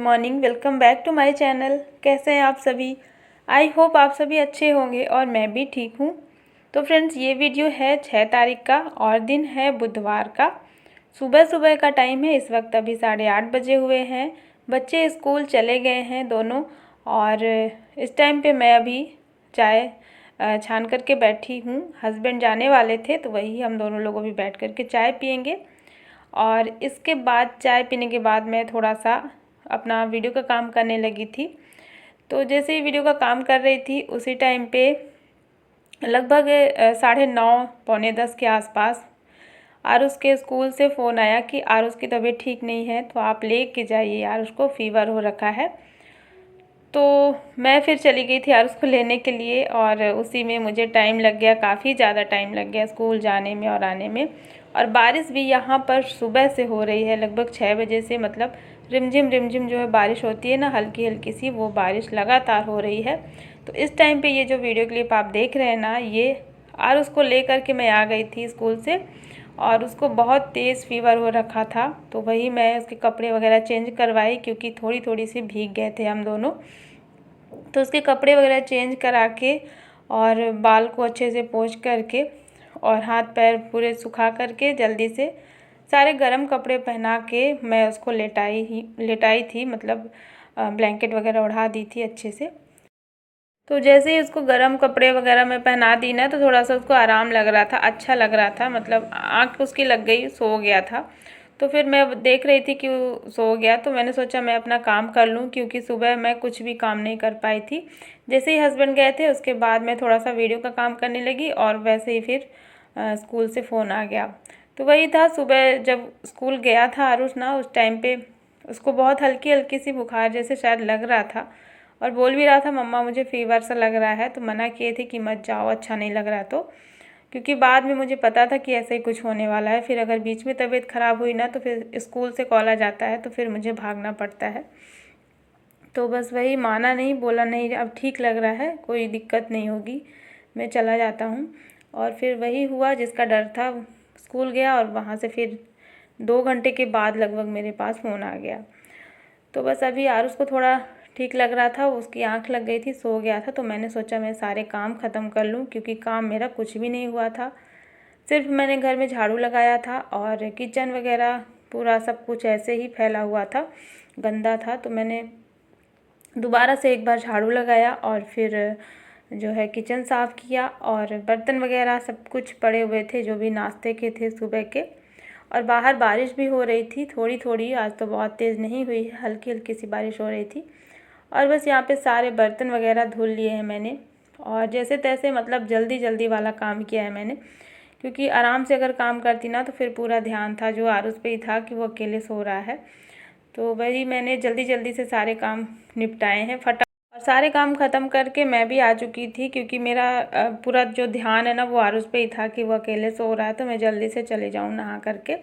Morning. Welcome back to my channel. कैसे हैं आप सभी? आई होप आप सभी अच्छे होंगे और मैं भी ठीक हूँ। तो फ्रेंड्स, ये वीडियो है 6 तारीख का और दिन है बुधवार का। सुबह सुबह का टाइम है। इस वक्त अभी 8:30 बजे हुए हैं। बच्चे स्कूल चले गए हैं दोनों, और इस टाइम पे मैं अभी चाय छान करके बैठी हूँ। हस्बैंड जाने वाले थे तो वही हम दोनों लोग अभी बैठ करके चाय पियेंगे। और इसके बाद चाय पीने के बाद मैं थोड़ा सा अपना वीडियो का काम करने लगी थी। तो जैसे ही वीडियो का काम कर रही थी उसी टाइम पे लगभग 9:30 पौने 10 के आसपास आरुष के स्कूल से फ़ोन आया कि आरुष की तबीयत ठीक नहीं है, तो आप ले के जाइए, आरुष को फ़ीवर हो रखा है। तो मैं फिर चली गई थी आरुष को लेने के लिए, और उसी में मुझे टाइम लग गया, काफ़ी ज़्यादा टाइम लग गया स्कूल जाने में और आने में। और बारिश भी यहाँ पर सुबह से हो रही है, लगभग 6 बजे से। मतलब रिमझिम जो है बारिश होती है ना, हल्की हल्की सी, वो बारिश लगातार हो रही है। तो इस टाइम पे ये जो वीडियो क्लिप आप देख रहे हैं ना, ये आरुष को लेकर के मैं आ गई थी स्कूल से, और उसको बहुत तेज़ फ़ीवर हो रखा था। तो वही मैं उसके कपड़े वगैरह चेंज करवाई, क्योंकि थोड़ी थोड़ी सी भीग गए थे हम दोनों। तो उसके कपड़े वगैरह चेंज करा के और बाल को अच्छे से पोंछ करके और हाथ पैर पूरे सुखा करके जल्दी से सारे गरम कपड़े पहना के मैं उसको लेटाई थी। मतलब ब्लैंकेट वगैरह उड़ा दी थी अच्छे से। तो जैसे ही उसको गरम कपड़े वगैरह मैं पहना दी ना, तो थोड़ा सा उसको आराम लग रहा था, अच्छा लग रहा था। मतलब आँख उसकी लग गई, सो गया था। तो फिर मैं देख रही थी कि वो सो गया, तो मैंने सोचा मैं अपना काम कर लूँ, क्योंकि सुबह मैं कुछ भी काम नहीं कर पाई थी। जैसे ही हस्बैंड गए थे उसके बाद मैं थोड़ा सा वीडियो का काम करने लगी, और वैसे ही फिर स्कूल से फ़ोन आ गया। तो वही था, सुबह जब स्कूल गया था आरुष ना, उस टाइम पे उसको बहुत हल्की हल्की सी बुखार जैसे शायद लग रहा था, और बोल भी रहा था मम्मा मुझे फ़ीवर सा लग रहा है। तो मना किए थे कि मत जाओ, अच्छा नहीं लग रहा। तो क्योंकि बाद में मुझे पता था कि ऐसा ही कुछ होने वाला है, फिर अगर बीच में तबीयत ख़राब हुई ना, तो फिर स्कूल से कॉल आ जाता है, तो फिर मुझे भागना पड़ता है। तो बस वही माना नहीं, बोला नहीं अब ठीक लग रहा है, कोई दिक्कत नहीं होगी, मैं चला जाता हूँ। और फिर वही हुआ जिसका डर था। स्कूल गया और वहाँ से फिर 2 घंटे के बाद लगभग मेरे पास फ़ोन आ गया। तो बस अभी आरुष को थोड़ा ठीक लग रहा था, उसकी आंख लग गई थी, सो गया था। तो मैंने सोचा मैं सारे काम ख़त्म कर लूँ, क्योंकि काम मेरा कुछ भी नहीं हुआ था। सिर्फ मैंने घर में झाड़ू लगाया था, और किचन वगैरह पूरा सब कुछ ऐसे ही फैला हुआ था, गंदा था। तो मैंने दोबारा से एक बार झाड़ू लगाया, और फिर जो है किचन साफ़ किया, और बर्तन वगैरह सब कुछ पड़े हुए थे जो भी नाश्ते के थे सुबह के। और बाहर बारिश भी हो रही थी थोड़ी थोड़ी, आज तो बहुत तेज़ नहीं हुई, हल्की हल्की सी बारिश हो रही थी। और बस यहाँ पे सारे बर्तन वगैरह धुल लिए हैं मैंने, और जैसे तैसे मतलब जल्दी जल्दी वाला काम किया है मैंने, क्योंकि आराम से अगर काम करती ना तो फिर पूरा ध्यान था जो आरुष पे ही था कि वो अकेले सो रहा है। तो वही मैंने जल्दी जल्दी से सारे काम निपटाए हैं फटा। और सारे काम ख़त्म करके मैं भी आ चुकी थी, क्योंकि मेरा पूरा जो ध्यान है ना वो आरुष पे ही था कि वो अकेले सो रहा है, तो मैं जल्दी से चले जाऊँ नहा करके।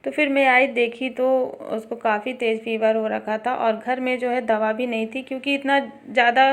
तो फिर मैं आई, देखी तो उसको काफ़ी तेज़ फ़ीवर हो रखा था, और घर में जो है दवा भी नहीं थी, क्योंकि इतना ज़्यादा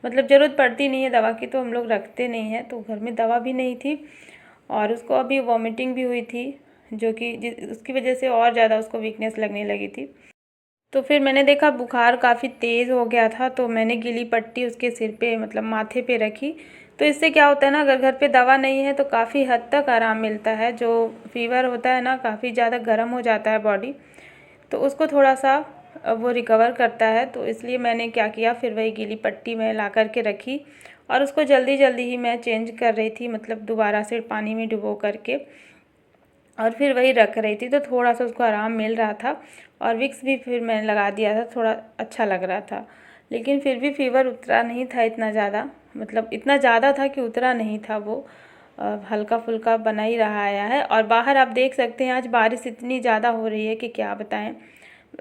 मतलब ज़रूरत पड़ती नहीं है दवा की, तो हम लोग रखते नहीं हैं। तो घर में दवा भी नहीं थी, और उसको अभी वॉमिटिंग भी हुई थी, जो कि उसकी वजह से और ज़्यादा उसको वीकनेस लगने लगी थी। तो फिर मैंने देखा बुखार काफ़ी तेज़ हो गया था, तो मैंने गीली पट्टी उसके सिर पे मतलब माथे पे रखी। तो इससे क्या होता है ना, अगर घर पे दवा नहीं है तो काफ़ी हद तक आराम मिलता है। जो फ़ीवर होता है ना, काफ़ी ज़्यादा गर्म हो जाता है बॉडी, तो उसको थोड़ा सा वो रिकवर करता है। तो इसलिए मैंने क्या किया, फिर वही गीली पट्टी मैं ला कर के रखी, और उसको जल्दी जल्दी ही मैं चेंज कर रही थी, मतलब दोबारा से पानी में डुबो करके, और फिर वही रख रही थी। तो थोड़ा सा उसको आराम मिल रहा था, और विक्स भी फिर मैंने लगा दिया था, थोड़ा अच्छा लग रहा था। लेकिन फिर भी फ़ीवर उतरा नहीं था इतना ज़्यादा, मतलब इतना ज़्यादा था कि उतरा नहीं था वो, हल्का फुल्का बना ही रहा आया है। और बाहर आप देख सकते हैं आज बारिश इतनी ज़्यादा हो रही है कि क्या बताएं।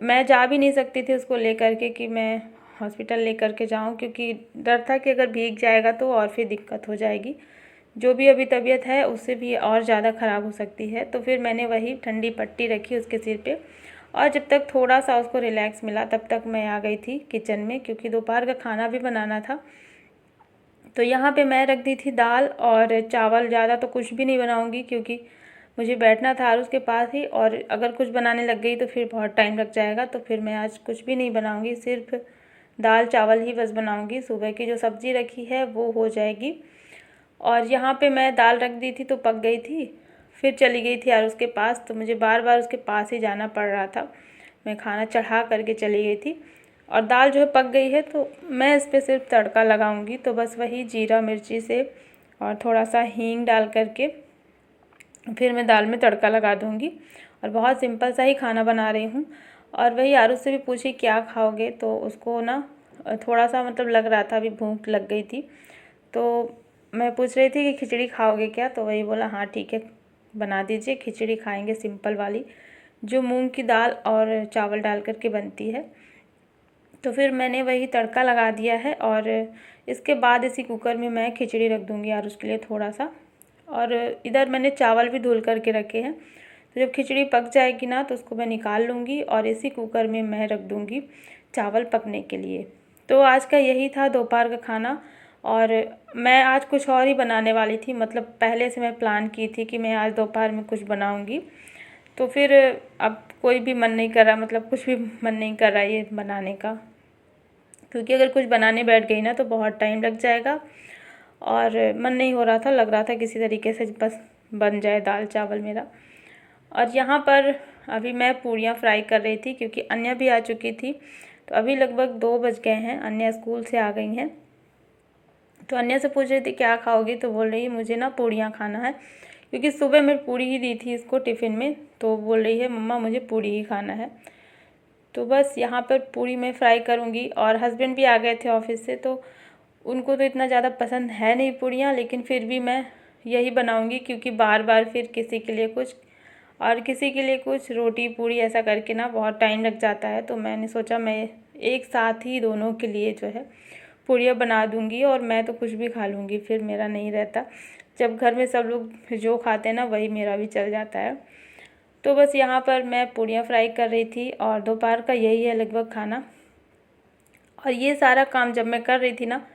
मैं जा भी नहीं सकती थी उसको लेकर के कि मैं हॉस्पिटल लेकर के जाऊं, क्योंकि डर था कि अगर भीग जाएगा तो और फिर दिक्कत हो जाएगी, जो भी अभी तबीयत है उससे भी और ज़्यादा ख़राब हो सकती है। तो फिर मैंने वही ठंडी पट्टी रखी उसके सिर पे, और जब तक थोड़ा सा उसको रिलैक्स मिला तब तक मैं आ गई थी किचन में, क्योंकि दोपहर का खाना भी बनाना था। तो यहाँ पे मैं रख दी थी दाल और चावल, ज़्यादा तो कुछ भी नहीं बनाऊँगी, क्योंकि मुझे बैठना था आरुष के पास ही, और अगर कुछ बनाने लग गई तो फिर बहुत टाइम लग जाएगा। तो फिर मैं आज कुछ भी नहीं बनाऊँगी, सिर्फ दाल चावल ही बस बनाऊँगी। सुबह की जो सब्ज़ी रखी है वो हो जाएगी। और यहाँ पे मैं दाल रख दी थी तो पक गई थी, फिर चली गई थी आरुष के पास, तो मुझे बार बार उसके पास ही जाना पड़ रहा था। मैं खाना चढ़ा करके चली गई थी, और दाल जो है पक गई है तो मैं इस पर सिर्फ तड़का लगाऊंगी। तो बस वही जीरा मिर्ची से और थोड़ा सा हींग डाल करके फिर मैं दाल में तड़का लगा दूंगी। और बहुत सिंपल सा ही खाना बना रही हूँ। और वही आरुष से भी पूछी क्या खाओगे, तो उसको ना थोड़ा सा मतलब लग रहा था, अभी भूख लग गई थी। तो मैं पूछ रही थी कि खिचड़ी खाओगे क्या, तो वही बोला हाँ ठीक है बना दीजिए, खिचड़ी खाएंगे सिंपल वाली, जो मूंग की दाल और चावल डाल करके बनती है। तो फिर मैंने वही तड़का लगा दिया है, और इसके बाद इसी कुकर में मैं खिचड़ी रख दूँगी और उसके लिए थोड़ा सा। और इधर मैंने चावल भी धुल करके रखे हैं, तो जब खिचड़ी पक जाएगी ना तो उसको मैं निकाल लूँगी और इसी कुकर में मैं रख दूँगी चावल पकने के लिए। तो आज का यही था दोपहर का खाना। और मैं आज कुछ और ही बनाने वाली थी, मतलब पहले से मैं प्लान की थी कि मैं आज दोपहर में कुछ बनाऊँगी। तो फिर अब कोई भी मन नहीं कर रहा, मतलब कुछ भी मन नहीं कर रहा ये बनाने का, क्योंकि अगर कुछ बनाने बैठ गई ना तो बहुत टाइम लग जाएगा। और मन नहीं हो रहा था, लग रहा था किसी तरीके से बस बन जाए दाल चावल मेरा। और यहाँ पर अभी मैं पूड़ियाँ फ्राई कर रही थी, क्योंकि अन्या भी आ चुकी थी। तो अभी लगभग 2 बज गए हैं, अन्या स्कूल से आ गई हैं। तो अन्या से पूछ रही थी क्या खाओगी, तो बोल रही है मुझे ना पूड़ियाँ खाना है, क्योंकि सुबह मैं पूड़ी ही दी थी इसको टिफ़िन में। तो बोल रही है मम्मा मुझे पूड़ी ही खाना है। तो बस यहाँ पर पूड़ी मैं फ्राई करूँगी। और हस्बैंड भी आ गए थे ऑफिस से, तो उनको तो इतना ज़्यादा पसंद है नहीं पूड़ियाँ, लेकिन फिर भी मैं यही बनाऊँगी, क्योंकि बार बार फिर किसी के लिए कुछ और किसी के लिए कुछ रोटी पूड़ी ऐसा करके ना बहुत टाइम लग जाता है। तो मैंने सोचा मैं एक साथ ही दोनों के लिए जो है पूड़ियाँ बना दूँगी, और मैं तो कुछ भी खा लूँगी, फिर मेरा नहीं रहता। जब घर में सब लोग जो खाते हैं ना वही मेरा भी चल जाता है। तो बस यहाँ पर मैं पूड़ियाँ फ्राई कर रही थी, और दोपहर का यही है लगभग खाना। और ये सारा काम जब मैं कर रही थी ना,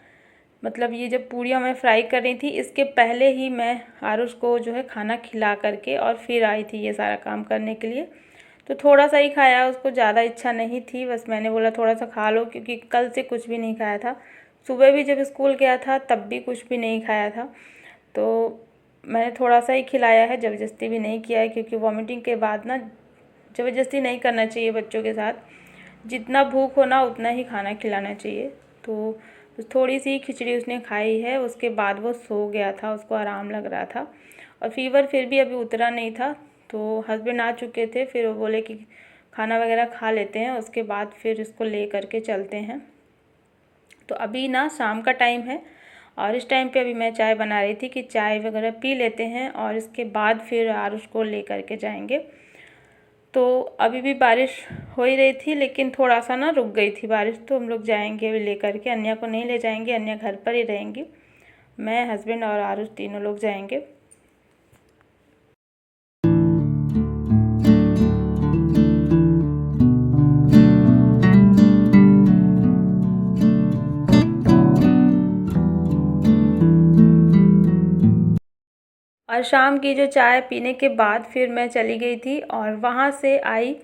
मतलब ये जब पूड़ियाँ मैं फ्राई कर रही थी, इसके पहले ही मैं आरुष को जो है खाना खिला करके और फिर आई थी ये सारा काम करने के लिए। तो थोड़ा सा ही खाया, उसको ज़्यादा इच्छा नहीं थी, बस मैंने बोला थोड़ा सा खा लो, क्योंकि कल से कुछ भी नहीं खाया था। सुबह भी जब स्कूल गया था तब भी कुछ भी नहीं खाया था। तो मैंने थोड़ा सा ही खिलाया है, ज़बरदस्ती भी नहीं किया है, क्योंकि वॉमिटिंग के बाद ना ज़बरदस्ती नहीं करना चाहिए बच्चों के साथ। जितना भूख हो ना उतना ही खाना खिलाना चाहिए। तो थोड़ी सी खिचड़ी उसने खाई है, उसके बाद वो सो गया था, उसको आराम लग रहा था। और फीवर फिर भी अभी उतरा नहीं था। तो हस्बैंड आ चुके थे, फिर वो बोले कि खाना वगैरह खा लेते हैं, उसके बाद फिर इसको ले करके चलते हैं। तो अभी ना शाम का टाइम है, और इस टाइम पे अभी मैं चाय बना रही थी कि चाय वगैरह पी लेते हैं, और इसके बाद फिर आरुष को ले करके जाएंगे। तो अभी भी बारिश हो ही रही थी, लेकिन थोड़ा सा ना रुक गई थी बारिश। तो हम लोग जाएंगे अभी लेकर के, अन्या को नहीं ले जाएंगे, अन्या घर पर ही रहेंगी। मैं, हस्बैंड और आरुष तीनों लोग जाएंगे। और शाम की जो चाय पीने के बाद फिर मैं चली गई थी, और वहाँ से आई,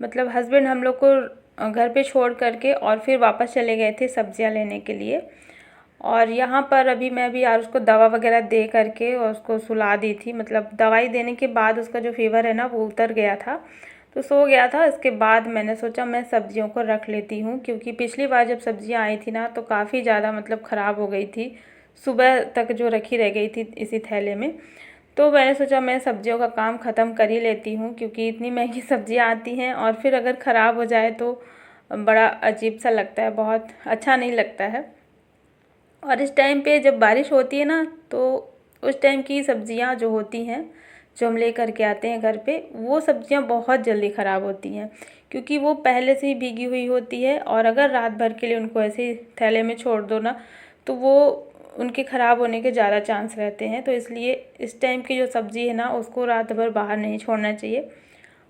मतलब हस्बैंड हम लोग को घर पे छोड़ करके और फिर वापस चले गए थे सब्जियां लेने के लिए। और यहाँ पर अभी मैं भी यार उसको दवा वगैरह दे करके और उसको सुला दी थी, मतलब दवाई देने के बाद उसका जो फीवर है ना वो उतर गया था, तो सो गया था। इसके बाद मैंने सोचा मैं सब्जियों को रख लेती हूँ, क्योंकि पिछली बार जब सब्जियाँ आई थी ना तो काफ़ी ज़्यादा मतलब ख़राब हो गई थी, सुबह तक जो रखी रह गई थी इसी थैले में। तो मैंने सोचा मैं सब्जियों का काम ख़त्म कर ही लेती हूँ, क्योंकि इतनी महंगी सब्जियाँ आती हैं और फिर अगर ख़राब हो जाए तो बड़ा अजीब सा लगता है, बहुत अच्छा नहीं लगता है। और इस टाइम पे जब बारिश होती है ना तो उस टाइम की सब्जियां जो होती हैं, जो हम ले कर के आते हैं घर पे, वो सब्जियां बहुत जल्दी ख़राब होती हैं, क्योंकि वो पहले से ही भीगी हुई होती है। और अगर रात भर के लिए उनको ऐसे ही थैले में छोड़ दो ना तो वो उनके ख़राब होने के ज़्यादा चांस रहते हैं। तो इसलिए इस टाइम की जो सब्ज़ी है ना उसको रात भर बाहर नहीं छोड़ना चाहिए।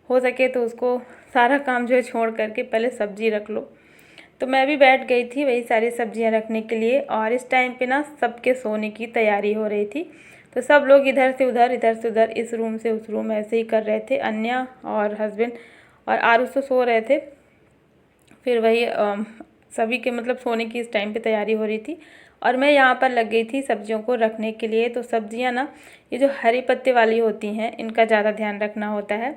हो सके तो उसको सारा काम जो है छोड़ करके पहले सब्ज़ी रख लो। तो मैं भी बैठ गई थी वही सारी सब्जियां रखने के लिए, और इस टाइम पे ना सबके सोने की तैयारी हो रही थी। तो सब लोग इधर से उधर, इस रूम से उस रूम ऐसे ही कर रहे थे। अन्या और हस्बैंड और आरुष तो सो रहे थे। फिर वही सभी के मतलब सोने की इस टाइम पे तैयारी हो रही थी और मैं यहाँ पर लग गई थी सब्जियों को रखने के लिए। तो सब्जियाँ ना ये जो हरी पत्ते वाली होती हैं इनका ज़्यादा ध्यान रखना होता है।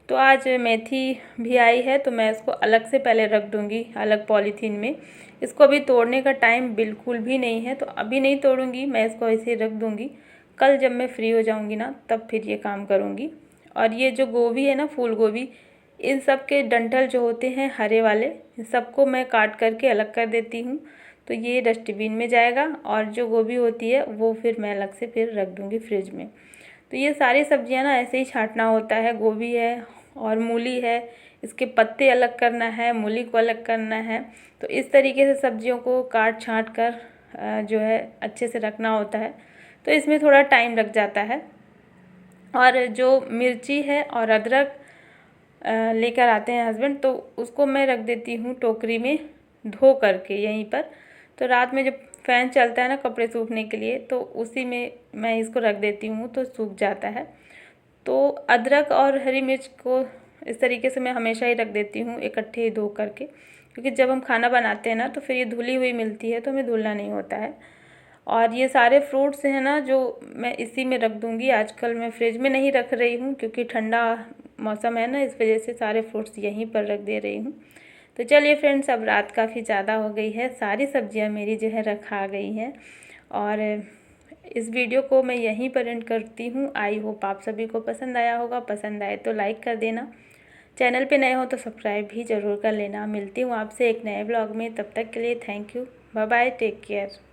तो आज मेथी भी आई है तो मैं इसको अलग से पहले रख दूँगी, अलग पॉलीथीन में। इसको अभी तोड़ने का टाइम बिल्कुल भी नहीं है, तो अभी नहीं तोड़ूँगी, मैं इसको ऐसे ही रख दूँगी। कल जब मैं फ्री हो जाऊँगी ना तब फिर ये काम करूँगी। और ये जो गोभी है ना, फूल गोभी, इन सब के डंठल जो होते हैं हरे वाले, इन सबको मैं काट करके अलग कर देती हूँ। तो ये डस्टबिन में जाएगा और जो गोभी होती है वो फिर मैं अलग से फिर रख दूँगी फ्रिज में। तो ये सारी सब्जियां ना ऐसे ही छांटना होता है। गोभी है और मूली है, इसके पत्ते अलग करना है, मूली को अलग करना है। तो इस तरीके से सब्जियों को काट छांट कर जो है अच्छे से रखना होता है। तो इसमें थोड़ा टाइम लग जाता है। और जो मिर्ची है और अदरक लेकर आते हैं हस्बैंड, तो उसको मैं रख देती हूँ टोकरी में धो करके यहीं पर। तो रात में जब फ़ैन चलता है ना कपड़े सूखने के लिए, तो उसी में मैं इसको रख देती हूँ तो सूख जाता है। तो अदरक और हरी मिर्च को इस तरीके से मैं हमेशा ही रख देती हूँ इकट्ठे ही धो करके, क्योंकि जब हम खाना बनाते हैं ना तो फिर ये धुली हुई मिलती है तो हमें धुलना नहीं होता है। और ये सारे फ्रूट्स हैं ना जो मैं इसी में रख दूँगी। आजकल मैं फ्रिज में नहीं रख रही हूँ क्योंकि ठंडा मौसम है ना, इस वजह से सारे फ्रूट्स यहीं पर रख दे रही हूँ। तो चलिए फ्रेंड्स, अब रात काफ़ी ज़्यादा हो गई है, सारी सब्जियां मेरी जो है रखा गई हैं और इस वीडियो को मैं यहीं पर एंड करती हूँ। आई होप आप सभी को पसंद आया होगा। पसंद आए तो लाइक कर देना, चैनल पे नए हो तो सब्सक्राइब भी ज़रूर कर लेना। मिलती हूँ आपसे एक नए ब्लॉग में, तब तक के लिए thank you, bye bye, take care.